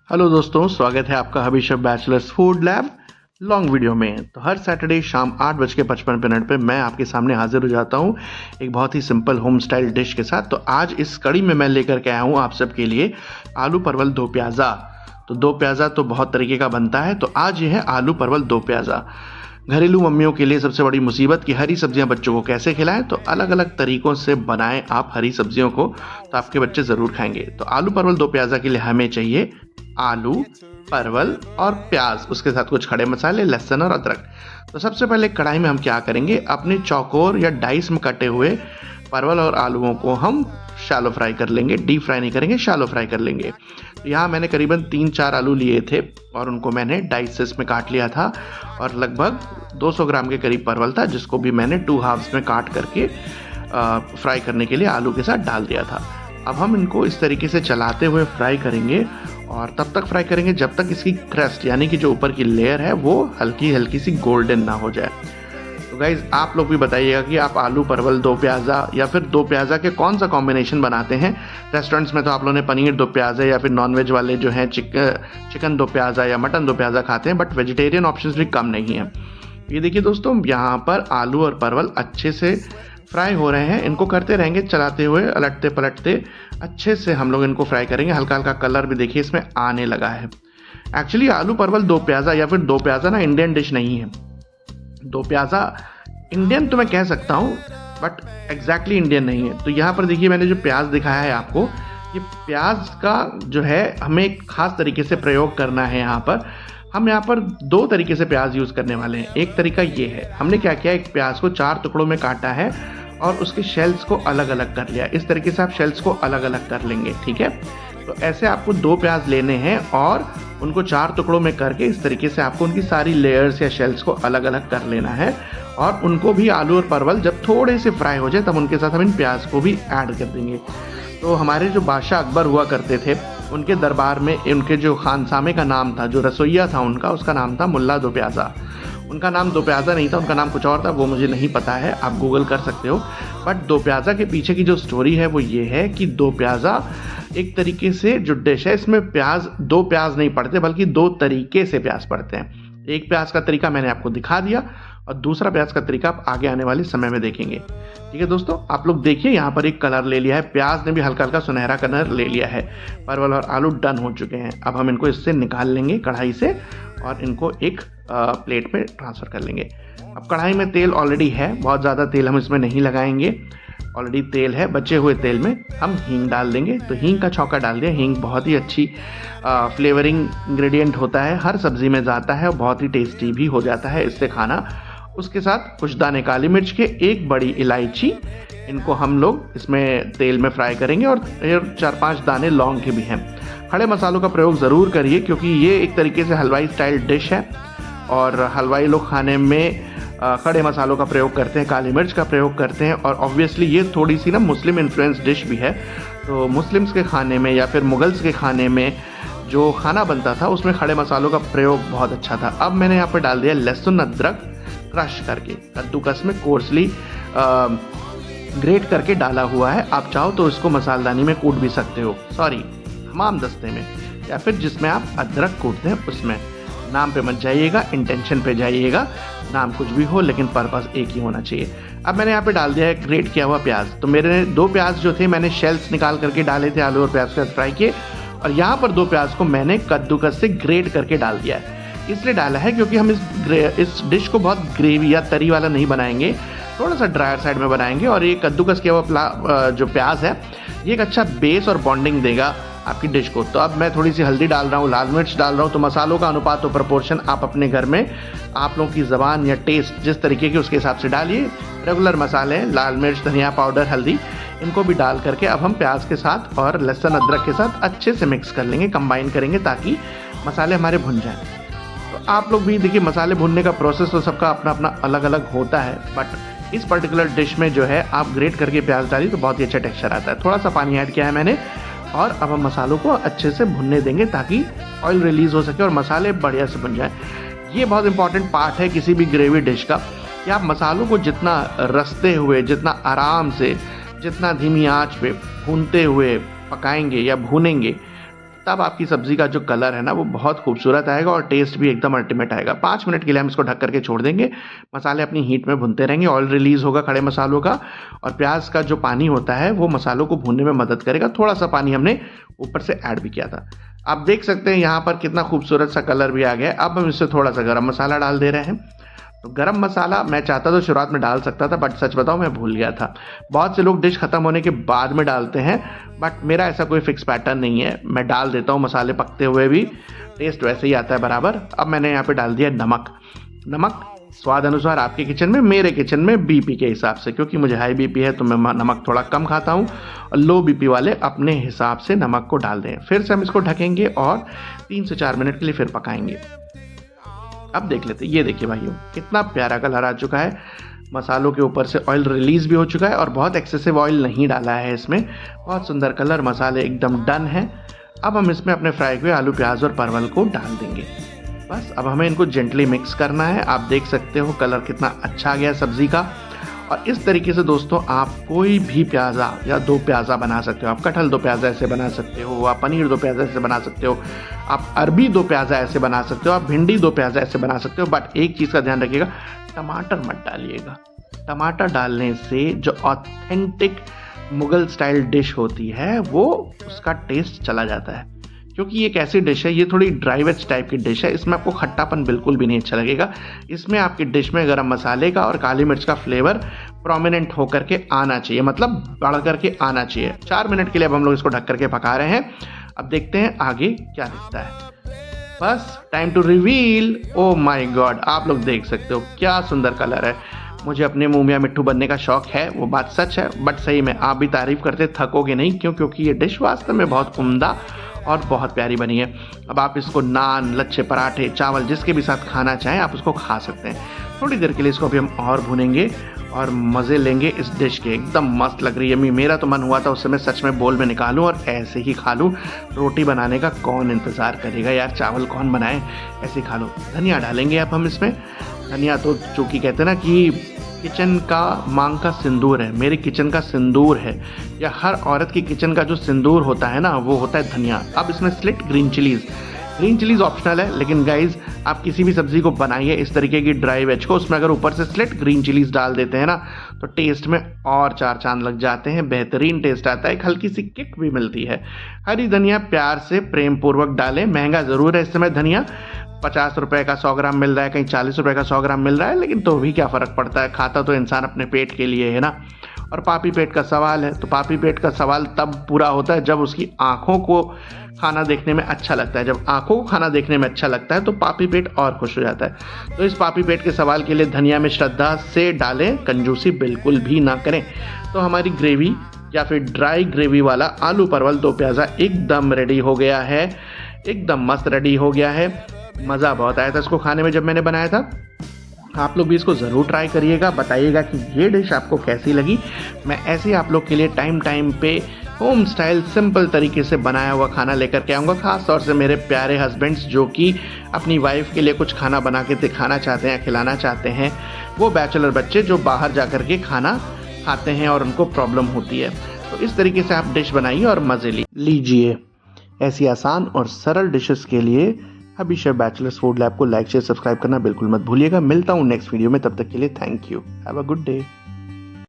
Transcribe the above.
Hello दोस्तों, स्वागत है आपका हबीशब bachelors food lab long video में। तो हर सैटरडे शाम 8:55 पे मैं आपके सामने हाजिर हो जाता हूँ एक बहुत ही सिंपल होम स्टाइल डिश के साथ। तो आज इस कड़ी में मैं लेकर के आया हूँ आप सबके लिए आलू परवल दो प्याज़ा। तो दो प्याज़ा तो बहुत तरीके का बनता है, तो आज ये है आलू परवल दो प्याज़ा। घरेलू मम्मियों के लिए सबसे बड़ी मुसीबत कि हरी सब्जियां बच्चों को कैसे खिलाएं। तो अलग अलग तरीकों से बनाएं आप हरी सब्जियों को, तो आपके बच्चे ज़रूर खाएंगे। तो आलू परवल दो प्याज़ा के लिए हमें चाहिए आलू, परवल और प्याज, उसके साथ कुछ खड़े मसाले, लहसुन और अदरक। तो सबसे पहले कढ़ाई में हम क्या करेंगे, अपने चौकोर या डाइस में कटे हुए परवल और आलूओं को हम शैलो फ्राई कर लेंगे। डीप फ्राई नहीं करेंगे, शैलो फ्राई कर लेंगे। तो यहाँ मैंने करीबन 3-4 आलू लिए थे और उनको मैंने डाइसेस में काट लिया था, और लगभग 200 ग्राम के करीब परवल था जिसको भी मैंने 2 हाफ्स में काट करके फ्राई करने के लिए आलू के साथ डाल दिया था। अब हम इनको इस तरीके से चलाते हुए फ्राई करेंगे, और तब तक फ्राई करेंगे जब तक इसकी क्रस्ट यानी कि जो ऊपर की लेयर है वो हल्की हल्की सी गोल्डन ना हो जाए। तो गाइज आप लोग भी बताइएगा कि आप आलू परवल दो प्याज़ा या फिर दो प्याज़ा के कौन सा कॉम्बिनेशन बनाते हैं। रेस्टोरेंट्स में तो आप लोगों ने पनीर दो प्याज़ा या फिर नॉनवेज वाले जो हैं चिकन दो प्याज़ा या मटन दो प्याज़ा खाते हैं, बट वेजिटेरियन ऑप्शंस भी कम नहीं हैं। ये देखिए दोस्तों, यहाँ पर आलू और परवल अच्छे से फ्राई हो रहे हैं। इनको करते रहेंगे, चलाते हुए, अलटते पलटते अच्छे से हम लोग इनको फ्राई करेंगे। हल्का हल्का कलर भी देखिए इसमें आने लगा है। एक्चुअली आलू परवल दो प्याज़ा या फिर दो प्याज़ा ना इंडियन डिश नहीं है। दो प्याज़ा इंडियन तो मैं कह सकता हूँ, बट एग्जैक्टली इंडियन नहीं है। तो यहाँ पर देखिए मैंने जो प्याज दिखाया है आपको, ये प्याज का जो है हमें एक खास तरीके से प्रयोग करना है। यहाँ पर हम यहाँ पर 2 तरीके से प्याज यूज़ करने वाले हैं। एक तरीका ये है, हमने क्या किया, एक प्याज को 4 टुकड़ों में काटा है और उसके शेल्स को अलग अलग कर लिया। इस तरीके से आप शेल्स को अलग अलग कर लेंगे, ठीक है। तो ऐसे आपको 2 प्याज लेने हैं और उनको 4 टुकड़ों में करके इस तरीके से आपको उनकी सारी लेयर्स या शेल्स को अलग अलग कर लेना है। और उनको भी आलू और परवल जब थोड़े से फ्राई हो जाए तब उनके साथ हम इन प्याज को भी ऐड कर देंगे। तो हमारे जो बादशाह अकबर हुआ करते थे, उनके दरबार में उनके जो खानसामे का नाम था, जो रसोइया था उनका, उसका नाम था मुल्ला दो प्याज़ा। उनका नाम दो प्याज़ा नहीं था, उनका नाम कुछ और था, वो मुझे नहीं पता है, आप गूगल कर सकते हो। बट दो प्याज़ा के पीछे की जो स्टोरी है वो ये है कि दो प्याज़ा एक तरीके से जो डिश है, इसमें प्याज दो प्याज नहीं पड़ते बल्कि 2 तरीके से प्याज पड़ते हैं। एक प्याज का तरीका मैंने आपको दिखा दिया और दूसरा प्याज का तरीका आप आगे आने वाले समय में देखेंगे। ठीक है दोस्तों, आप लोग देखिए यहाँ पर एक कलर ले लिया है, प्याज ने भी हल्का हल्का सुनहरा कलर ले लिया है। परवल और आलू डन हो चुके हैं। अब हम इनको इससे निकाल लेंगे कढ़ाई से और इनको एक प्लेट में ट्रांसफ़र कर लेंगे। अब कढ़ाई में तेल ऑलरेडी है, बहुत ज़्यादा तेल हम इसमें नहीं लगाएंगे, ऑलरेडी तेल है। बचे हुए तेल में हम हींग डाल देंगे। तो हींग का छौंका डाल दिया। हींग बहुत ही अच्छी फ्लेवरिंग इंग्रेडिएंट होता है, हर सब्ज़ी में जाता है और बहुत ही टेस्टी भी हो जाता है इससे खाना। उसके साथ कुछ दाने काली मिर्च के, एक बड़ी इलायची, इनको हम लोग इसमें तेल में फ्राई करेंगे, और 4-5 दाने लौंग के भी हैं। खड़े मसालों का प्रयोग ज़रूर करिए क्योंकि ये एक तरीके से हलवाई स्टाइल डिश है और हलवाई लोग खाने में खड़े मसालों का प्रयोग करते हैं, काली मिर्च का प्रयोग करते हैं। और ऑब्वियसली ये थोड़ी सी ना मुस्लिम इन्फ्लुएंस डिश भी है। तो मुस्लिम्स के खाने में या फिर मुगल्स के खाने में जो खाना बनता था उसमें खड़े मसालों का प्रयोग बहुत अच्छा था। अब मैंने यहाँ पर डाल दिया लहसुन अदरक क्रश करके, कद्दूकस में कोर्सली ग्रेट करके डाला हुआ है। आप चाहो तो इसको मसालदानी में कूट भी सकते हो, सॉरी हमाम दस्ते में, या फिर जिसमें आप अदरक कूटते हैं उसमें। नाम पे मत जाइएगा, इंटेंशन पे जाइएगा। नाम कुछ भी हो लेकिन पर्पस एक ही होना चाहिए। अब मैंने यहाँ पे डाल दिया है ग्रेट किया हुआ प्याज। तो मेरे 2 प्याज जो थे मैंने शेल्स निकाल करके डाले थे, आलू और प्याज के साथ फ्राई किए, और यहाँ पर 2 प्याज को मैंने कद्दूकस से ग्रेट करके डाल दिया है। इसलिए डाला है क्योंकि हम इस डिश को बहुत ग्रेवी या तरी वाला नहीं बनाएंगे, थोड़ा सा ड्रायर साइड में बनाएंगे। और ये कद्दूकस किया हुआ जो प्याज है ये एक अच्छा बेस और बॉन्डिंग देगा आपकी डिश को। तो अब मैं थोड़ी सी हल्दी डाल रहा हूँ, लाल मिर्च डाल रहा हूँ। तो मसालों का अनुपात और प्रोपोर्शन आप अपने घर में, आप लोगों की ज़बान या टेस्ट जिस तरीके की उसके हिसाब से डालिए। रेगुलर मसाले, लाल मिर्च, धनिया पाउडर, हल्दी, इनको भी डाल करके अब हम प्याज के साथ और लहसुन अदरक के साथ अच्छे से मिक्स कर लेंगे, कंबाइन करेंगे ताकि मसाले हमारे भुन जाएँ। तो आप लोग भी देखिए, मसाले भुनने का प्रोसेस तो सबका अपना अपना अलग अलग होता है, बट इस पर्टिकुलर डिश में जो है आप ग्रेट करके प्याज डालिए तो बहुत ही अच्छा टेक्सचर आता है। थोड़ा सा पानी ऐड किया है मैंने, और अब हम मसालों को अच्छे से भुनने देंगे ताकि ऑयल रिलीज़ हो सके और मसाले बढ़िया से बन जाए। ये बहुत इंपॉर्टेंट पार्ट है किसी भी ग्रेवी डिश का कि आप मसालों को जितना रसते हुए, जितना आराम से, जितना धीमी आंच पे भूनते हुए पकाएंगे या भूनेंगे, तब आपकी सब्ज़ी का जो कलर है ना वो बहुत खूबसूरत आएगा और टेस्ट भी एकदम अल्टीमेट आएगा। 5 मिनट के लिए हम इसको ढक करके छोड़ देंगे। मसाले अपनी हीट में भुनते रहेंगे, ऑयल रिलीज़ होगा खड़े मसालों का और प्याज का जो पानी होता है वो मसालों को भूनने में मदद करेगा। थोड़ा सा पानी हमने ऊपर से ऐड भी किया था। आप देख सकते हैं यहाँ पर कितना खूबसूरत सा कलर भी आ गया है। अब हम इससे थोड़ा सा गरम मसाला डाल दे रहे हैं। तो गरम मसाला मैं चाहता तो शुरुआत में डाल सकता था, बट सच बताऊं मैं भूल गया था। बहुत से लोग डिश खत्म होने के बाद में डालते हैं, बट मेरा ऐसा कोई फिक्स पैटर्न नहीं है। मैं डाल देता हूं मसाले पकते हुए भी, टेस्ट वैसे ही आता है बराबर। अब मैंने यहाँ पे डाल दिया नमक। नमक स्वाद अनुसार आपके किचन में, मेरे किचन में बीपी के हिसाब से, क्योंकि मुझे हाई बीपी है तो मैं नमक थोड़ा कम खाता हूँ, और लो बीपी वाले अपने हिसाब से नमक को डाल दें। फिर से हम इसको ढकेंगे और 3 से 4 मिनट के लिए फिर पकाएंगे। अब देख लेते हैं, ये देखिए भाइयों कितना प्यारा कलर आ चुका है। मसालों के ऊपर से ऑयल रिलीज़ भी हो चुका है और बहुत एक्सेसिव ऑयल नहीं डाला है इसमें। बहुत सुंदर कलर, मसाले एकदम डन है। अब हम इसमें अपने फ्राई हुए आलू, प्याज और परवल को डाल देंगे। बस अब हमें इनको जेंटली मिक्स करना है। आप देख सकते हो कलर कितना अच्छा आ गया सब्ज़ी का। और इस तरीके से दोस्तों आप कोई भी प्याज़ा या दो प्याज़ा बना सकते हो। आप कटहल दो प्याज़ा ऐसे बना सकते हो, आप पनीर दो प्याज़ा ऐसे बना सकते हो, आप अरबी दो प्याज़ा ऐसे बना सकते हो, आप भिंडी दो प्याज़ा ऐसे बना सकते हो। बट एक चीज़ का ध्यान रखिएगा, टमाटर मत डालिएगा। टमाटर डालने से जो ऑथेंटिक मुगल स्टाइल डिश होती है वो उसका टेस्ट चला जाता है, क्योंकि ये एक ऐसी डिश है, ये थोड़ी ड्राई वेज टाइप की डिश है। इसमें आपको खट्टापन बिल्कुल भी नहीं अच्छा लगेगा। इसमें आपकी डिश में गरम मसाले का और काली मिर्च का फ्लेवर प्रोमिनेंट होकर के आना चाहिए, मतलब बढ़ करके आना चाहिए। 4 मिनट के लिए अब हम लोग इसको ढक करके पका रहे हैं। अब देखते हैं आगे क्या दिखता है। बस time to reveal. Oh my god, आप लोग देख सकते हो क्या सुंदर कलर है। मुझे अपने मुंह में मिट्ठू बनने का शौक है, वो बात सच है, बट सही में आप भी तारीफ करते थकोगे नहीं। क्यों? क्योंकि ये डिश वास्तव में बहुत उम्दा और बहुत प्यारी बनी है। अब आप इसको नान, लच्छे पराठे, चावल जिसके भी साथ खाना चाहें आप उसको खा सकते हैं। थोड़ी देर के लिए इसको अभी हम और भूनेंगे और मज़े लेंगे इस डिश के। एकदम मस्त लग रही है। मेरा तो मन हुआ था उससे मैं सच में बोल में निकालूं और ऐसे ही खा लूं। रोटी बनाने का कौन इंतज़ार करेगा यार, चावल कौन बनाए, ऐसे खा लो। धनिया डालेंगे अब हम इसमें। धनिया तो चूँकि कहते हैं ना कि किचन का मांग का सिंदूर है, मेरे किचन का सिंदूर है, या हर औरत की किचन का जो सिंदूर होता है ना वो होता है धनिया। अब इसमें स्लिट ग्रीन चिलीज़ ऑप्शनल है, लेकिन गाइज आप किसी भी सब्ज़ी को बनाइए इस तरीके की ड्राई वेज को, उसमें अगर ऊपर से स्लिट ग्रीन चिलीज़ डाल देते हैं ना तो टेस्ट में और 4 चांद लग जाते हैं। बेहतरीन टेस्ट आता है, एक हल्की सी किक भी मिलती है। हरी धनिया प्यार से प्रेम पूर्वक डालें। महंगा ज़रूर है इस समय धनिया, 50 रुपए का 100 ग्राम मिल रहा है, कहीं 40 रुपए का 100 ग्राम मिल रहा है, लेकिन तो भी क्या फ़र्क पड़ता है, खाता तो इंसान अपने पेट के लिए है ना। और पापी पेट का सवाल है, तो पापी पेट का सवाल तब पूरा होता है जब उसकी आँखों को खाना देखने में अच्छा लगता है। जब आँखों को खाना देखने में अच्छा लगता है तो पापी पेट और खुश हो जाता है। तो इस पापी पेट के सवाल के लिए धनिया में श्रद्धा से डालें, कंजूसी बिल्कुल भी ना करें। तो हमारी ग्रेवी या फिर ड्राई ग्रेवी वाला आलू परवल दो प्याज़ा एकदम रेडी हो गया है, एकदम मस्त रेडी हो गया है। मज़ा बहुत आया था इसको खाने में जब मैंने बनाया था। आप लोग भी इसको ज़रूर ट्राई करिएगा, बताइएगा कि ये डिश आपको कैसी लगी। मैं ऐसे ही आप लोग के लिए टाइम पे होम स्टाइल सिंपल तरीके से बनाया हुआ खाना लेकर के आऊँगा। ख़ास तौर से मेरे प्यारे हस्बैंड्स जो कि अपनी वाइफ के लिए कुछ खाना बना के दिखाना चाहते हैं, खिलाना चाहते हैं, वो बैचलर बच्चे जो बाहर जा कर के खाना खाते हैं और उनको प्रॉब्लम होती है। तो इस तरीके से आप डिश बनाइए और मज़े लीजिए। ऐसी आसान और सरल डिशेस के लिए हबी शेफ बैचलर्स फूड लैब को लाइक शेयर सब्सक्राइब करना बिल्कुल मत भूलिएगा। मिलता हूँ नेक्स्ट वीडियो में, तब तक के लिए thank you. Have a good day.